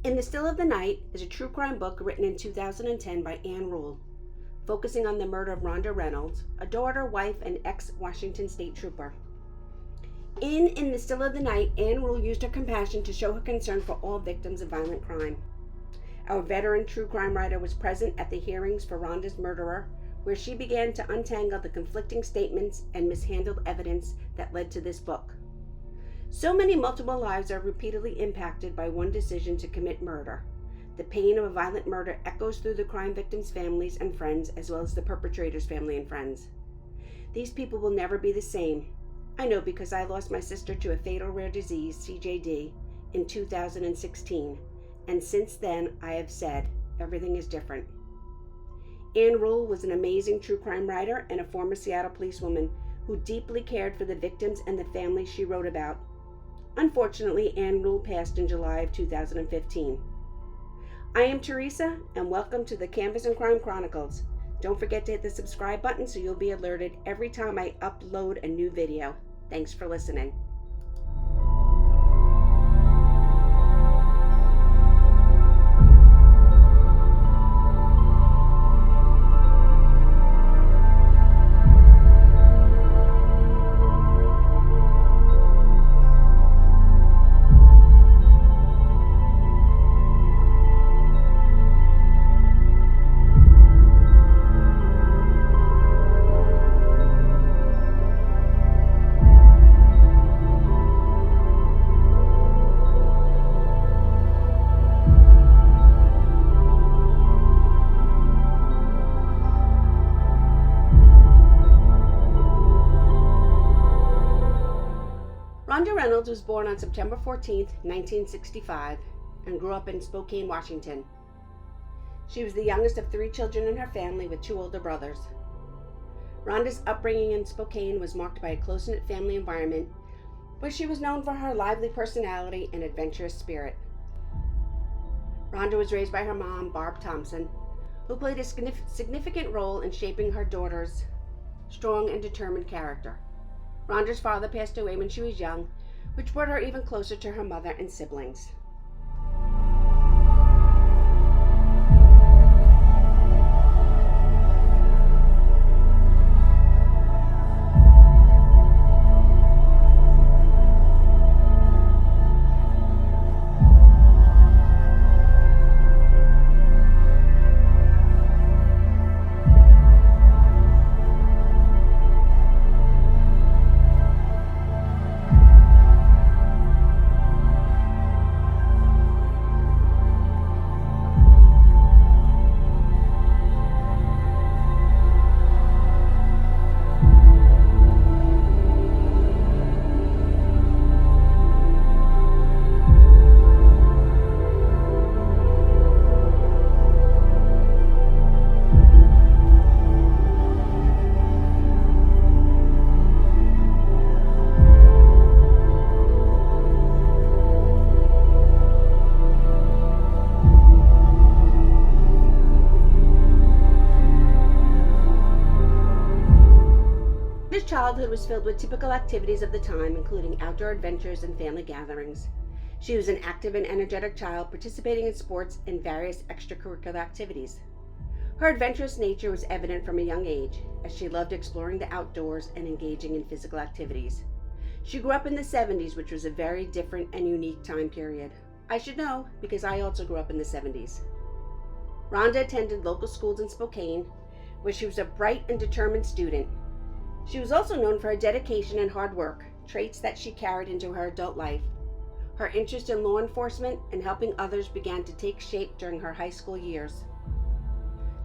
In the Still of the Night is a true crime book written in 2010 by Ann Rule, focusing on the murder of Ronda Reynold, a daughter, wife, and ex-Washington State Trooper. In the Still of the Night, Ann Rule used her compassion to show her concern for all victims of violent crime. Our veteran true crime writer was present at the hearings for Ronda's murderer, where she began to untangle the conflicting statements and mishandled evidence that led to this book. So many multiple lives are repeatedly impacted by one decision to commit murder. The pain of a violent murder echoes through the crime victims' families and friends, as well as the perpetrator's family and friends. These people will never be the same. I know because I lost my sister to a fatal rare disease, CJD, in 2016, and since then I have said, everything is different. Ann Rule was an amazing true crime writer and a former Seattle policewoman who deeply cared for the victims and the families she wrote about. Unfortunately, Ann Rule passed in July of 2015. I am Teresa, and welcome to the Canvas and Crime Chronicles. Don't forget to hit the subscribe button so you'll be alerted every time I upload a new video. Thanks for listening. Ronda Reynold was born on September 14, 1965, and grew up in Spokane, Washington. She was the youngest of 3 children in her family with 2 older brothers. Ronda's upbringing in Spokane was marked by a close-knit family environment, where she was known for her lively personality and adventurous spirit. Ronda was raised by her mom, Barb Thompson, who played a significant role in shaping her daughter's strong and determined character. Ronda's father passed away when she was young, which brought her even closer to her mother and siblings. Childhood was filled with typical activities of the time, including outdoor adventures and family gatherings. She was an active and energetic child, participating in sports and various extracurricular activities. Her adventurous nature was evident from a young age, as she loved exploring the outdoors and engaging in physical activities. She grew up in the 70s, which was a very different and unique time period. I should know, because I also grew up in the 70s. Ronda attended local schools in Spokane, where she was a bright and determined student. She was also known for her dedication and hard work, traits that she carried into her adult life. Her interest in law enforcement and helping others began to take shape during her high school years.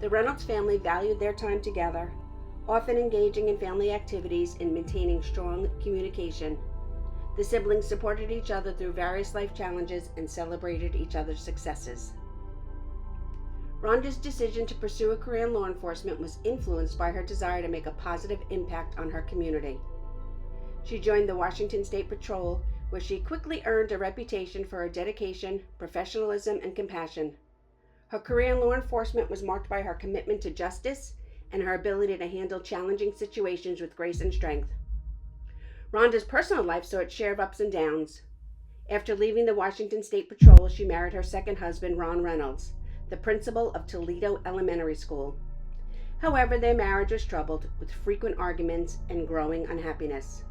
The Reynolds family valued their time together, often engaging in family activities and maintaining strong communication. The siblings supported each other through various life challenges and celebrated each other's successes. Ronda's decision to pursue a career in law enforcement was influenced by her desire to make a positive impact on her community. She joined the Washington State Patrol, where she quickly earned a reputation for her dedication, professionalism, and compassion. Her career in law enforcement was marked by her commitment to justice and her ability to handle challenging situations with grace and strength. Ronda's personal life saw its share of ups and downs. After leaving the Washington State Patrol, she married her second husband, Ron Reynolds, the principal of Toledo Elementary School. However, their marriage was troubled with frequent arguments and growing unhappiness.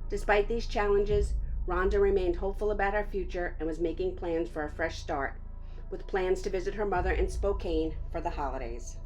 Despite these challenges, Ronda remained hopeful about her future and was making plans for a fresh start, with plans to visit her mother in Spokane for the holidays.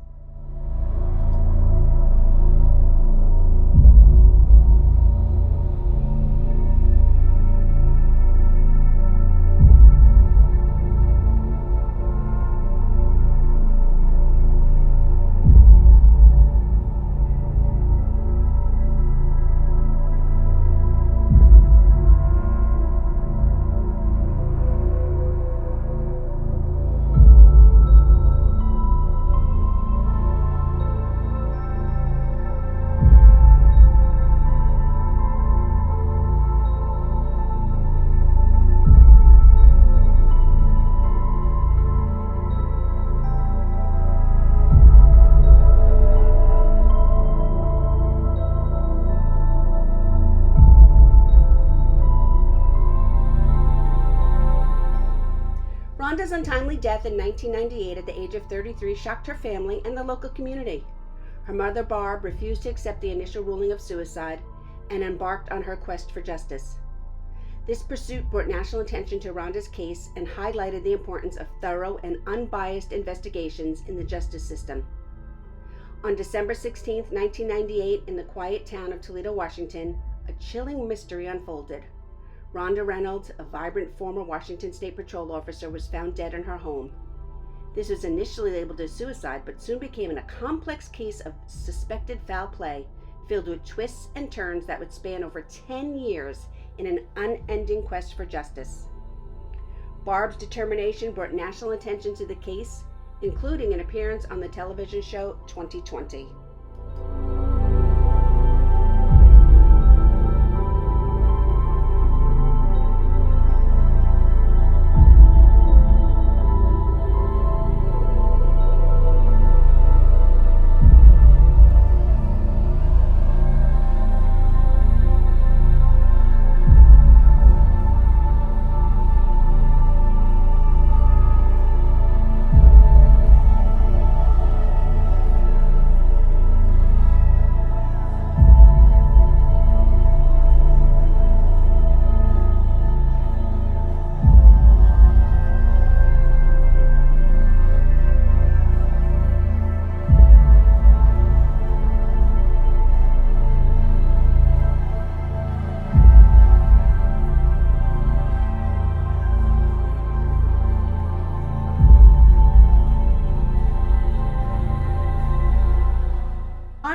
Ronda's untimely death in 1998 at the age of 33 shocked her family and the local community. Her mother, Barb, refused to accept the initial ruling of suicide and embarked on her quest for justice. This pursuit brought national attention to Ronda's case and highlighted the importance of thorough and unbiased investigations in the justice system. On December 16, 1998, in the quiet town of Toledo, Washington, a chilling mystery unfolded. Ronda Reynolds, a vibrant former Washington State Patrol officer, was found dead in her home. This was initially labeled as suicide, but soon became a complex case of suspected foul play, filled with twists and turns that would span over 10 years in an unending quest for justice. Barb's determination brought national attention to the case, including an appearance on the television show 2020.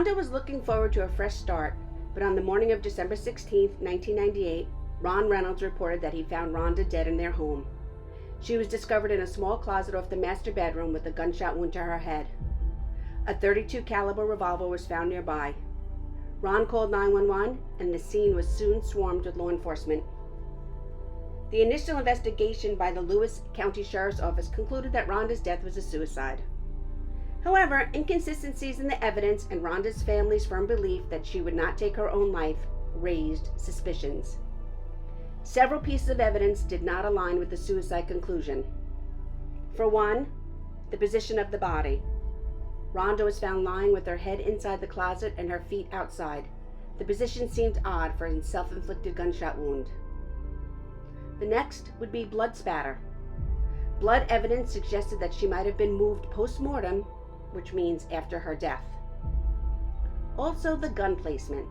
Ronda was looking forward to a fresh start, but on the morning of December 16, 1998, Ron Reynolds reported that he found Ronda dead in their home. She was discovered in a small closet off the master bedroom with a gunshot wound to her head. A .32 caliber revolver was found nearby. Ron called 911, and the scene was soon swarmed with law enforcement. The initial investigation by the Lewis County Sheriff's Office concluded that Ronda's death was a suicide. However, inconsistencies in the evidence and Ronda's family's firm belief that she would not take her own life raised suspicions. Several pieces of evidence did not align with the suicide conclusion. For one, the position of the body. Ronda was found lying with her head inside the closet and her feet outside. The position seemed odd for a self-inflicted gunshot wound. The next would be blood spatter. Blood evidence suggested that she might have been moved post-mortem, which means after her death. Also, the gun placement.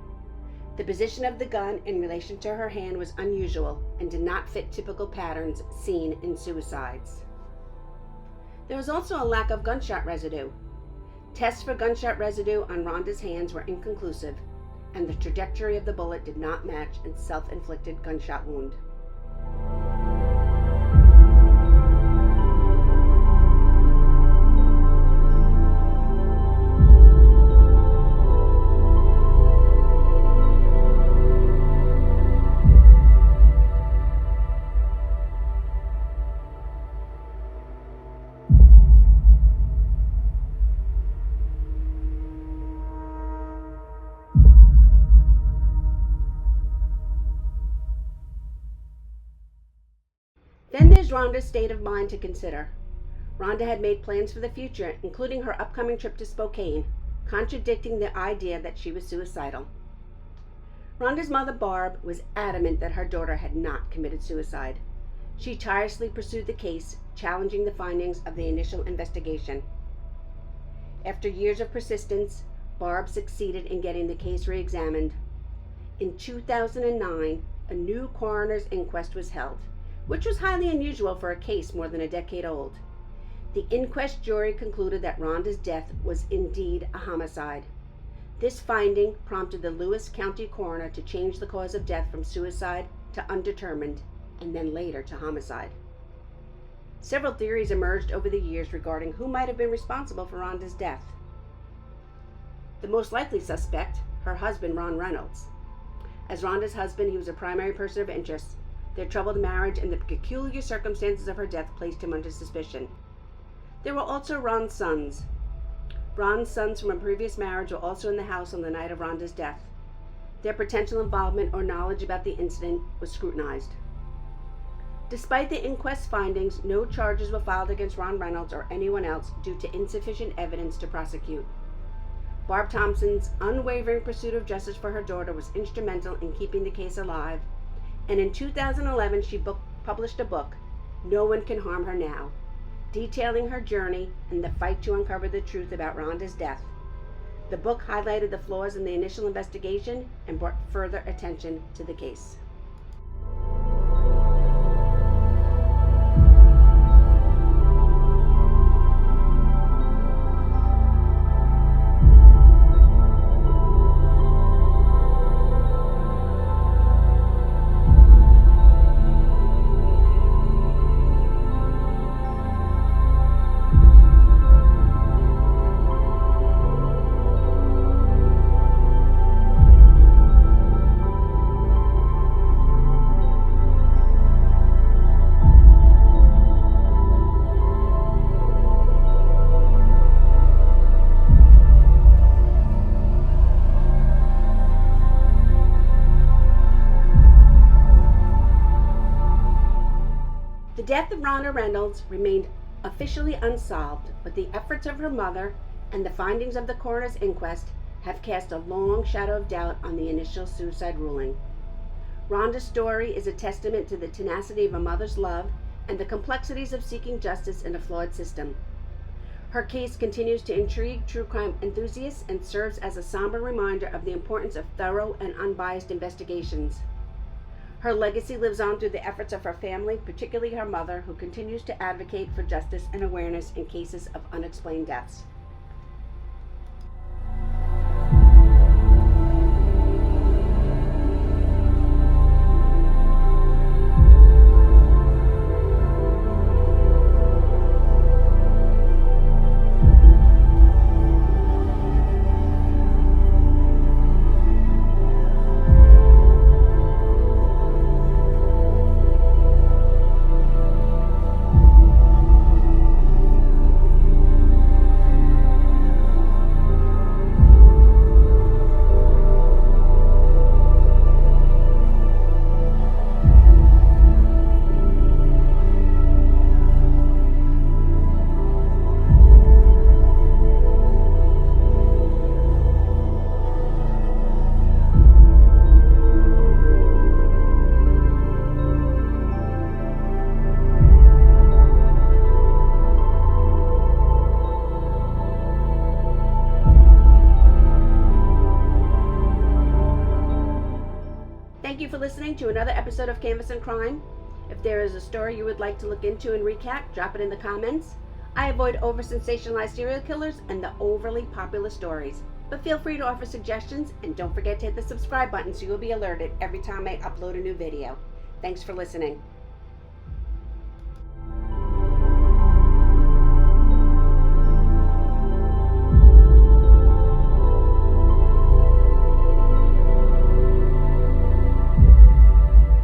The position of the gun in relation to her hand was unusual and did not fit typical patterns seen in suicides. There was also a lack of gunshot residue. Tests for gunshot residue on Ronda's hands were inconclusive, and the trajectory of the bullet did not match a self-inflicted gunshot wound. is Ronda's state of mind to consider. Ronda had made plans for the future, including her upcoming trip to Spokane, contradicting the idea that she was suicidal. Ronda's mother, Barb, was adamant that her daughter had not committed suicide. She tirelessly pursued the case, challenging the findings of the initial investigation. After years of persistence, Barb succeeded in getting the case re-examined. In 2009, a new coroner's inquest was held, which was highly unusual for a case more than a decade old. The inquest jury concluded that Ronda's death was indeed a homicide. This finding prompted the Lewis County coroner to change the cause of death from suicide to undetermined, and then later to homicide. Several theories emerged over the years regarding who might have been responsible for Ronda's death. The most likely suspect, her husband, Ronda Reynolds. As Ronda's husband, he was a primary person of interest. Their troubled marriage and the peculiar circumstances of her death placed him under suspicion. There were also Ron's sons. Ron's sons from a previous marriage were also in the house on the night of Ronda's death. Their potential involvement or knowledge about the incident was scrutinized. Despite the inquest findings, no charges were filed against Ronda Reynolds or anyone else due to insufficient evidence to prosecute. Barb Thompson's unwavering pursuit of justice for her daughter was instrumental in keeping the case alive, and in 2011 she published a book, No One Can Harm Her Now, detailing her journey and the fight to uncover the truth about Ronda's death. The book highlighted the flaws in the initial investigation and brought further attention to the case. The death of Ronda Reynolds remained officially unsolved, but the efforts of her mother and the findings of the coroner's inquest have cast a long shadow of doubt on the initial suicide ruling. Ronda's story is a testament to the tenacity of a mother's love and the complexities of seeking justice in a flawed system. Her case continues to intrigue true crime enthusiasts and serves as a somber reminder of the importance of thorough and unbiased investigations. Her legacy lives on through the efforts of her family, particularly her mother, who continues to advocate for justice and awareness in cases of unexplained deaths. Thank you for listening to another episode of Canvas and Crime. If there is a story you would like to look into and recap, drop it in the comments. I avoid over-sensationalized serial killers and the overly popular stories, but feel free to offer suggestions, and don't forget to hit the subscribe button so you'll be alerted every time I upload a new video. Thanks for listening.